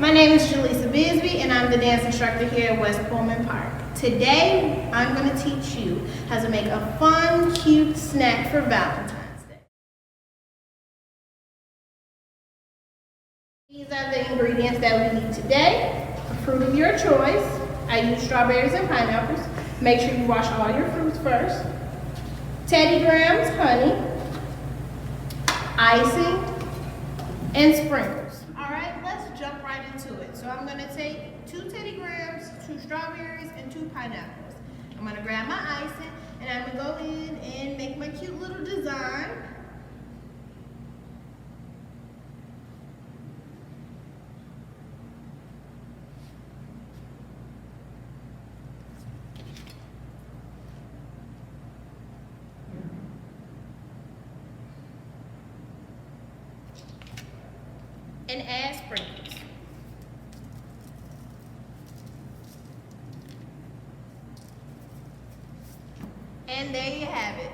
My name is Jaleesa Bisbee, and I'm the dance instructor here at West Pullman Park. Today, I'm going to teach you how to make a fun, cute snack for Valentine's Day. These are the ingredients that we need today. A fruit of your choice. I use strawberries and pineapples. Make sure you wash all your fruits first. Teddy Grahams, honey, icing, and sprinkles. All right, let's jump right into it. So I'm gonna take 2 Teddy Grahams, 2 strawberries, and 2 pineapples. I'm gonna grab my icing, and I'm gonna go in and make my cute little design. And add sprinkles. And there you have it.